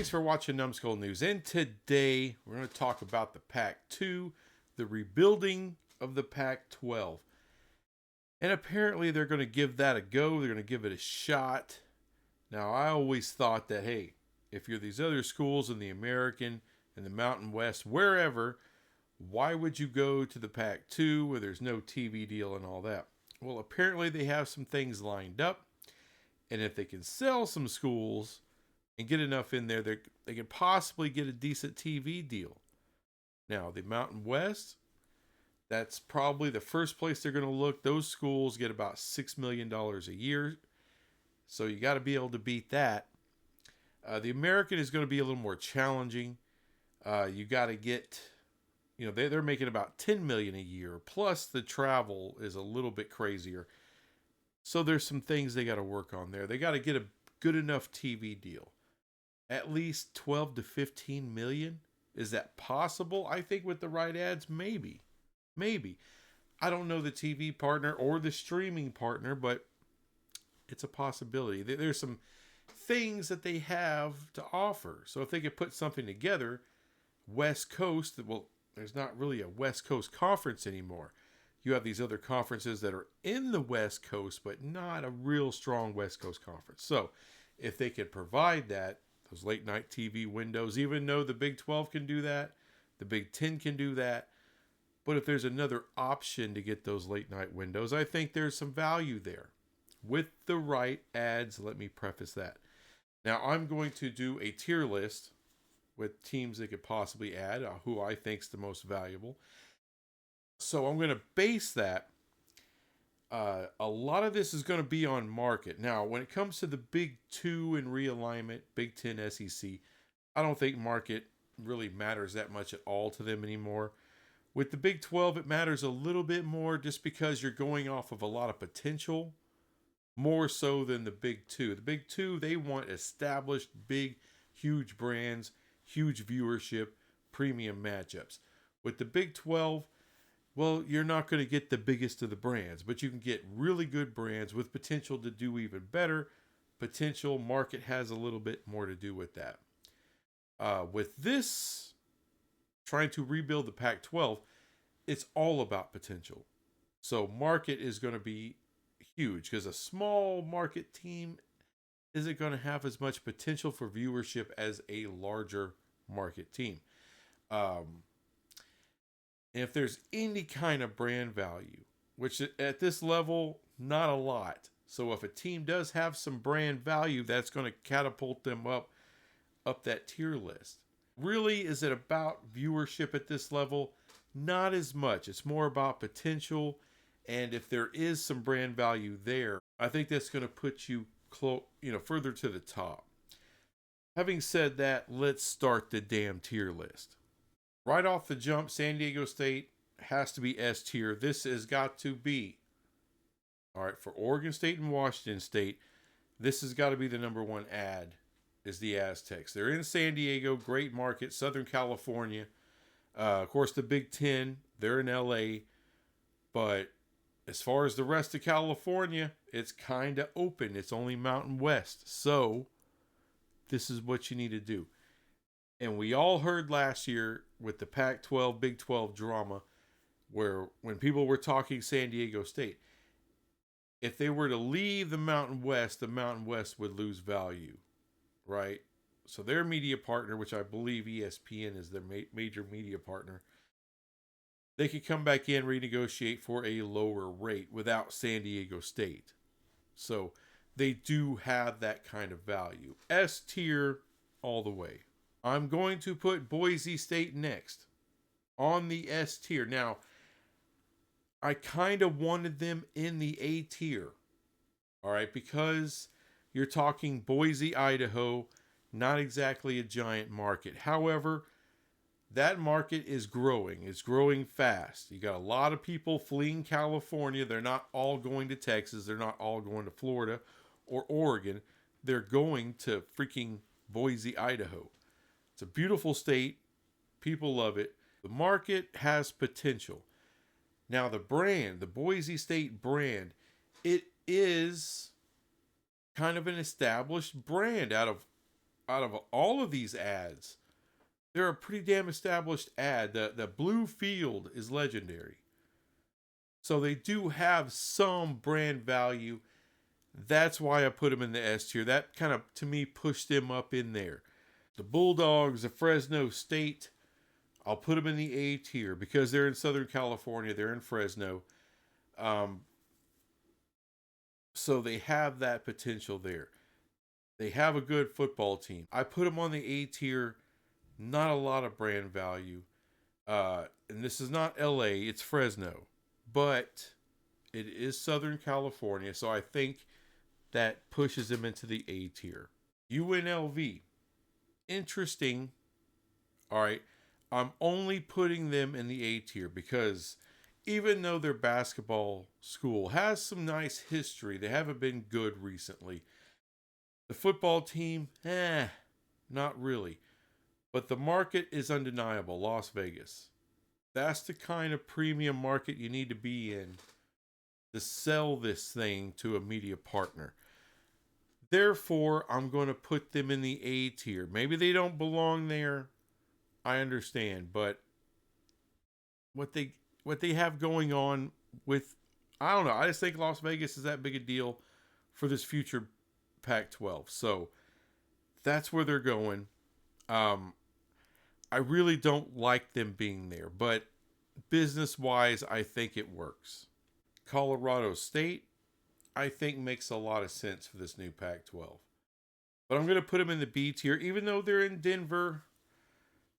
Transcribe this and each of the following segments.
Thanks for watching Numbskull News. And today we're going to talk about the Pac-2, the rebuilding of the Pac-12. And apparently they're going to give that a go. They're going to give it a shot. Now, I always thought that, hey, if you're these other schools in the American and the Mountain West, wherever, why would you go to the Pac-2 where there's no TV deal and all that? Well, apparently they have some things lined up. And if they can sell some schools and get enough in there, they can possibly get a decent TV deal. Now, the Mountain West, that's probably the first place they're going to look. Those schools get about $6 million a year. So you got to be able to beat that. The American is going to be a little more challenging. You got to get, they're making about $10 million a year. Plus the travel is a little bit crazier. So there's some things they got to work on there. They got to get a good enough TV deal. At least 12 to 15 million. Is that possible? I think with the right ads, maybe. I don't know the TV partner or the streaming partner, but it's a possibility. There's some things that they have to offer. So if they could put something together, West Coast, well, there's not really a West Coast conference anymore. You have these other conferences that are in the West Coast, but not a real strong West Coast conference. So if they could provide that, those late night TV windows, even though the Big 12 can do that, the Big 10 can do that. But if there's another option to get those late night windows, I think there's some value there. With the right ads, let me preface that. Now, I'm going to do a tier list with teams they could possibly add, who I think is the most valuable. So I'm going to base that. A lot of this is going to be on market. Now, when it comes to the Big 2 and realignment, Big 10, SEC, I don't think market really matters that much at all to them anymore. With the Big 12, it matters a little bit more just because you're going off of a lot of potential, more so than the Big 2. The Big 2, they want established, big, huge brands, huge viewership, premium matchups. With the Big 12, well, you're not going to get the biggest of the brands, but you can get really good brands with potential to do even better. Potential market has a little bit more to do with that. With this, trying to rebuild the Pac-12, it's all about potential. So market is going to be huge because a small market team isn't going to have as much potential for viewership as a larger market team. If there's any kind of brand value, which at this level, not a lot. So if a team does have some brand value, that's going to catapult them up that tier list. Really, is it about viewership at this level? Not as much. It's more about potential. And if there is some brand value there, I think that's going to put you further to the top. Having said that, let's start the damn tier list. Right off the jump, San Diego State has to be S tier. This has got to be. All right, for Oregon State and Washington State, this has got to be the number one ad, is the Aztecs. They're in San Diego, great market, Southern California. Of course, the Big 10, they're in LA. But as far as the rest of California, it's kind of open. It's only Mountain West. So this is what you need to do. And we all heard last year with the Pac-12, Big 12 drama, where when people were talking San Diego State, if they were to leave the Mountain West would lose value, right? So their media partner, which I believe ESPN is their major media partner, they could come back in, renegotiate for a lower rate without San Diego State. So they do have that kind of value. S tier all the way. I'm going to put Boise State next on the S tier. Now, I kind of wanted them in the A tier. All right, because you're talking Boise, Idaho, not exactly a giant market. However, that market is growing. It's growing fast. You got a lot of people fleeing California. They're not all going to Texas. They're not all going to Florida or Oregon. They're going to freaking Boise, Idaho. It's a beautiful state. People love it. The market has potential. Now, the brand, the Boise State brand, it is kind of an established brand out of out of all of these ads, they're a pretty damn established ad. The blue field is legendary. So they do have some brand value. That's why I put them in the S tier. That kind of, to me, pushed them up in there. The Bulldogs, the Fresno State, I'll put them in the A tier because they're in Southern California. They're in Fresno. So they have that potential there. They have a good football team. I put them on the A tier. Not a lot of brand value. And this is not LA, it's Fresno. But it is Southern California, so I think that pushes them into the A tier. UNLV. Interesting. All right. I'm only putting them in the A tier because even though their basketball school has some nice history, they haven't been good recently. The football team, not really. But the market is undeniable, Las Vegas. That's the kind of premium market you need to be in to sell this thing to a media partner. Therefore, I'm going to put them in the A tier. Maybe they don't belong there. I understand, but what they have going on with, I don't know. I just think Las Vegas is that big a deal for this future Pac-12. So that's where they're going. I really don't like them being there, but business-wise, I think it works. Colorado State, I think, makes a lot of sense for this new Pac-12. But I'm going to put them in the B tier, even though they're in Denver.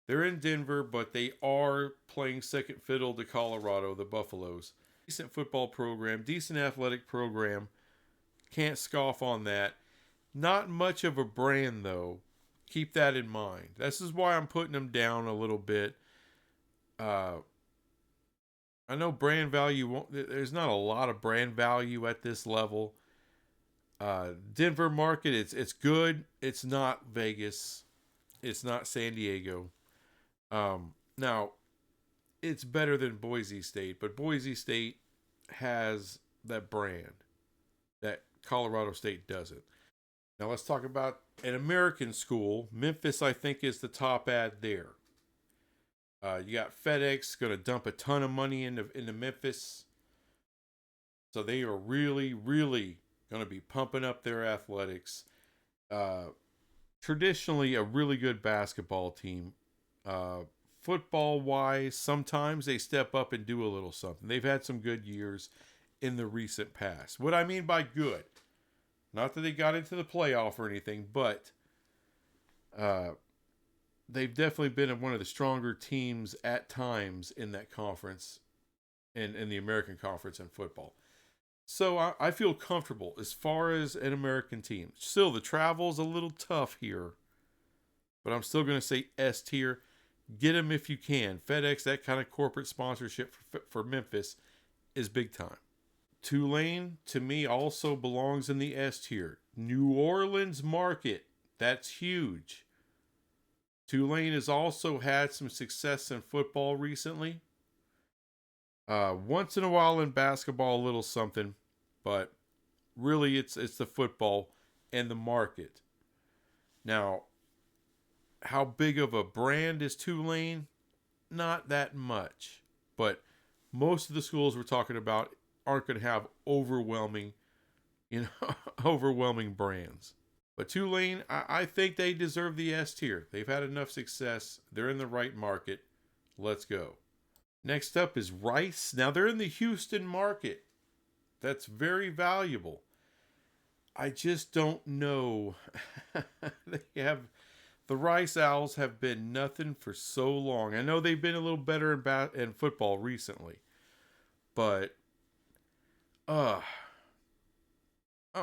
They're in Denver, but they are playing second fiddle to Colorado, the Buffaloes. Decent football program, decent athletic program. Can't scoff on that. Not much of a brand, though. Keep that in mind. This is why I'm putting them down a little bit. I know brand value there's not a lot of brand value at this level. Denver market, it's good. It's not Vegas. It's not San Diego. Now, it's better than Boise State, but Boise State has that brand that Colorado State doesn't. Now let's talk about an American school. Memphis, I think, is the top ad there. You got FedEx going to dump a ton of money into Memphis. So they are really, really going to be pumping up their athletics. Traditionally, a really good basketball team. Football-wise, sometimes they step up and do a little something. They've had some good years in the recent past. What I mean by good, not that they got into the playoff or anything, but they've definitely been one of the stronger teams at times in that conference, in the American Conference in football. So I feel comfortable as far as an American team. Still, the travel's a little tough here, but I'm still going to say S tier. Get them if you can. FedEx, that kind of corporate sponsorship for Memphis is big time. Tulane, to me, also belongs in the S tier. New Orleans market, that's huge. Tulane has also had some success in football recently. Once in a while in basketball, a little something, but really it's the football and the market. Now, how big of a brand is Tulane? Not that much, but most of the schools we're talking about aren't going to have overwhelming brands. But Tulane, I think they deserve the S tier. They've had enough success. They're in the right market. Let's go. Next up is Rice. Now they're in the Houston market. That's very valuable. I just don't know. The Rice Owls have been nothing for so long. I know they've been a little better in football recently, but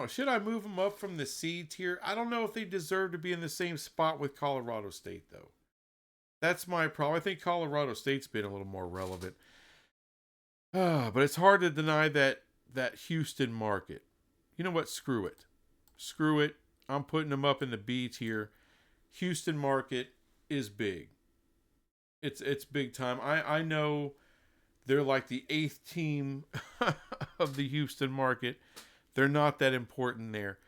should I move them up from the C tier? I don't know if they deserve to be in the same spot with Colorado State, though. That's my problem. I think Colorado State's been a little more relevant. But it's hard to deny that Houston market. You know what? Screw it. Screw it. I'm putting them up in the B tier. Houston market is big. It's big time. I know they're like the 8th team of the Houston market. They're not that important there.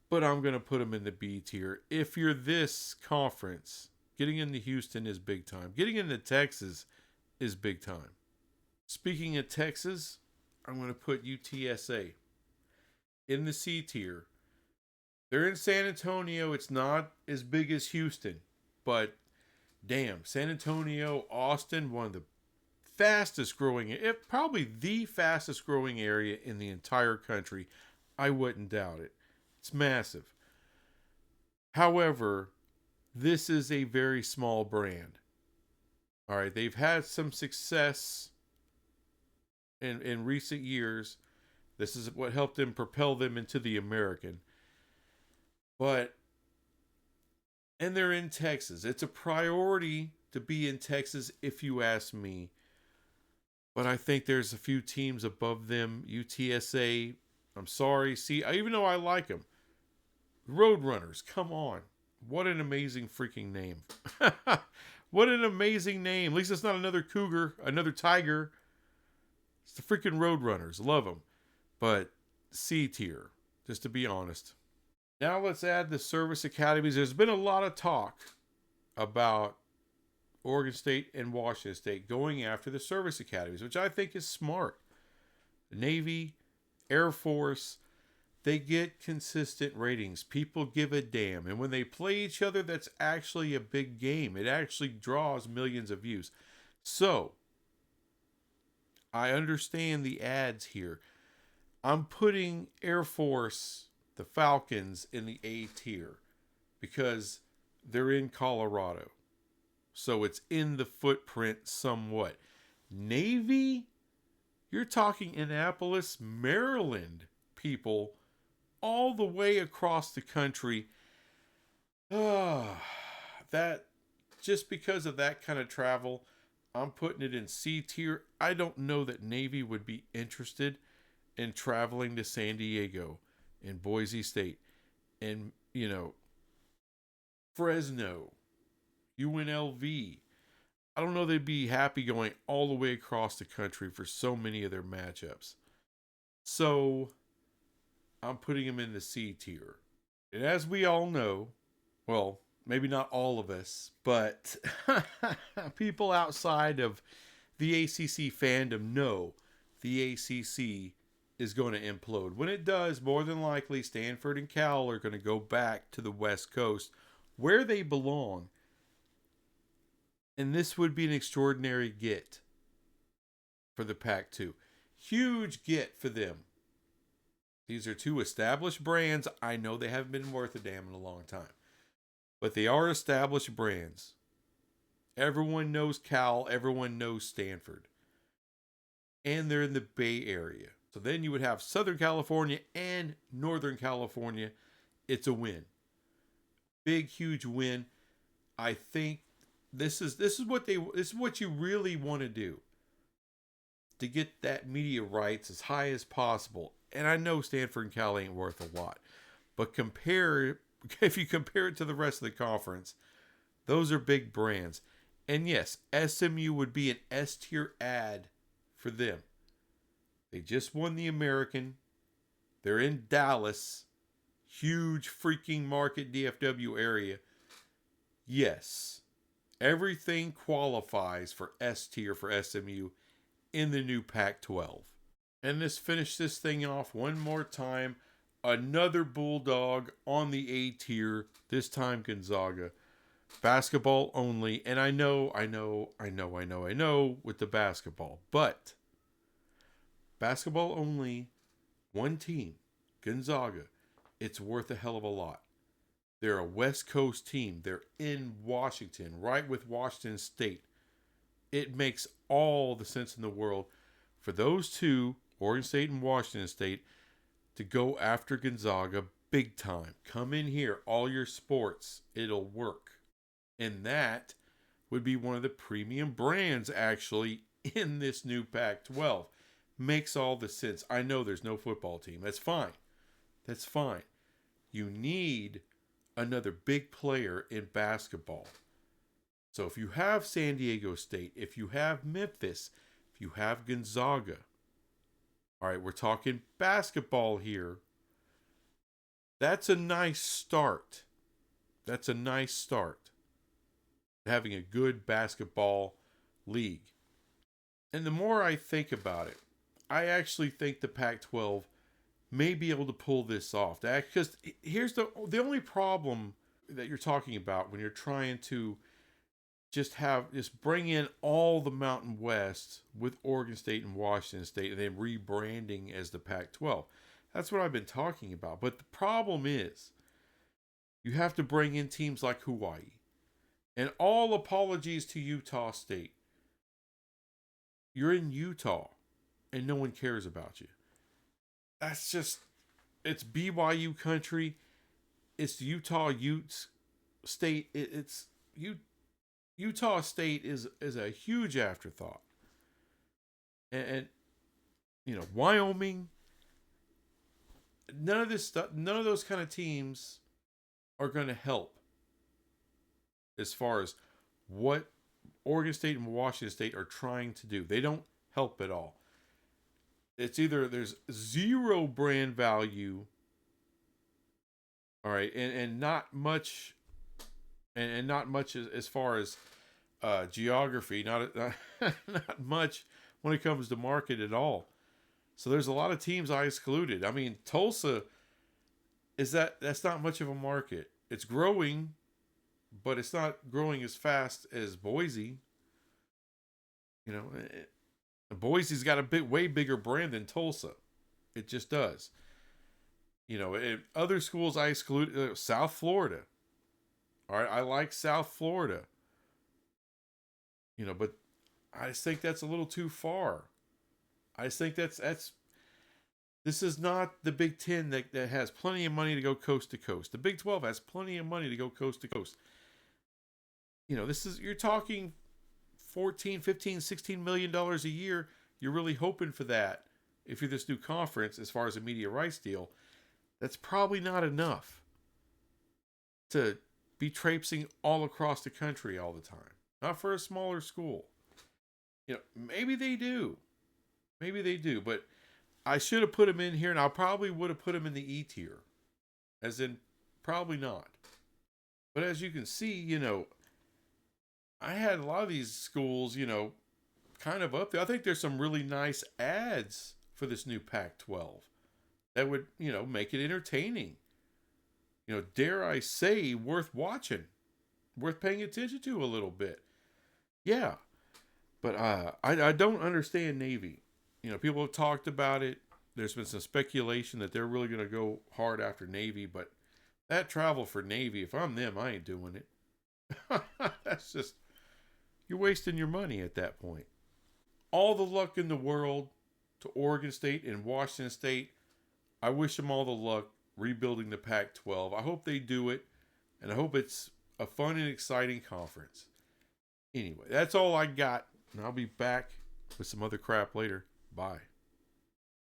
but I'm going to put them in the B tier. If you're this conference, getting into Houston is big time. Getting into Texas is big time. Speaking of Texas, I'm going to put UTSA in the C tier. They're in San Antonio. It's not as big as Houston, but damn, San Antonio, Austin, one of the fastest growing, probably the fastest growing area in the entire country. I wouldn't doubt it. It's massive. However, this is a very small brand. All right, they've had some success in recent years. This is what helped them propel them into the American. But, and they're in Texas. It's a priority to be in Texas, if you ask me. But I think there's a few teams above them. UTSA, I'm sorry. See, even though I like them, Roadrunners, come on. What an amazing freaking name. What an amazing name. At least it's not another cougar, another tiger. It's the freaking Roadrunners. Love them. But C tier, just to be honest. Now let's add the service academies. There's been a lot of talk about Oregon State and Washington State going after the service academies, which I think is smart. Navy, Air Force, they get consistent ratings. People give a damn. And when they play each other, that's actually a big game. It actually draws millions of views. So, I understand the ads here. I'm putting Air Force, the Falcons, in the A tier because they're in Colorado. So it's in the footprint somewhat. Navy, you're talking Annapolis, Maryland people all the way across the country. That, just because of that kind of travel, I'm putting it in C tier. I don't know that Navy would be interested in traveling to San Diego and Boise State and, Fresno, UNLV. I don't know they'd be happy going all the way across the country for so many of their matchups. So I'm putting them in the C tier. And as we all know, well, maybe not all of us, but people outside of the ACC fandom know the ACC is going to implode. When it does, more than likely, Stanford and Cal are going to go back to the West Coast where they belong. And this would be an extraordinary get for the Pac-2. Huge get for them. These are two established brands. I know they haven't been worth a damn in a long time, but they are established brands. Everyone knows Cal. Everyone knows Stanford. And they're in the Bay Area. So then you would have Southern California and Northern California. It's a win. Big, huge win. I think this is what you really want to do, to get that media rights as high as possible. And I know Stanford and Cal ain't worth a lot, but if you compare it to the rest of the conference, those are big brands. And yes, SMU would be an S tier ad for them. They just won the American. They're in Dallas, huge freaking market, DFW area. Yes, everything qualifies for S tier for SMU in the new Pac-12. And let's finish this thing off one more time. Another Bulldog on the A tier, this time Gonzaga. Basketball only. And I know with the basketball. But basketball only, one team, Gonzaga. It's worth a hell of a lot. They're a West Coast team. They're in Washington, right with Washington State. It makes all the sense in the world for those two, Oregon State and Washington State, to go after Gonzaga big time. Come in here, all your sports, it'll work. And that would be one of the premium brands actually in this new Pac-12. Makes all the sense. I know there's no football team. That's fine. That's fine. You need another big player in basketball. So if you have San Diego State, if you have Memphis, if you have Gonzaga, all right, we're talking basketball here. That's a nice start. That's a nice start. Having a good basketball league. And the more I think about it, I actually think the Pac 12 may be able to pull this off. Because here's the only problem that you're talking about when you're trying to just bring in all the Mountain West with Oregon State and Washington State and then rebranding as the Pac 12. That's what I've been talking about. But the problem is you have to bring in teams like Hawaii. And all apologies to Utah State. You're in Utah and no one cares about you. That's just, it's BYU country. It's Utah Utes State. It's Utah State is a huge afterthought. And you know, Wyoming, none of this stuff, none of those kind of teams are going to help as far as what Oregon State and Washington State are trying to do. They don't help at all. It's either there's zero brand value, all right, and not much, and not much as far as geography, not much when it comes to market at all. So there's a lot of teams I excluded. I mean, Tulsa that's not much of a market. It's growing, but it's not growing as fast as Boise. You know, Boise's got a way bigger brand than Tulsa. It just does. You know, other schools I excluded, South Florida. All right, I like South Florida. You know, but I just think that's a little too far. I just think that's this is not the Big Ten that has plenty of money to go coast to coast. The Big 12 has plenty of money to go coast to coast. You know, you're talking 14, 15, 16 million dollars a year. You're really hoping for that if you're this new conference as far as a media rights deal. That's probably not enough to be traipsing all across the country all the time. Not for a smaller school. You know, maybe they do. Maybe they do, but I should have put him in here, and I probably would have put him in the E tier. As in, probably not. But as you can see, you know, I had a lot of these schools, you know, kind of up there. I think there's some really nice ads for this new Pac-12 that would, you know, make it entertaining. You know, dare I say, worth watching, worth paying attention to a little bit. Yeah, but I don't understand Navy. You know, people have talked about it. There's been some speculation that they're really going to go hard after Navy, but that travel for Navy, if I'm them, I ain't doing it. That's just, you're wasting your money at that point. All the luck in the world to Oregon State and Washington State. I wish them all the luck rebuilding the Pac-12. I hope they do it, and I hope it's a fun and exciting conference. Anyway, that's all I got, and I'll be back with some other crap later. Bye.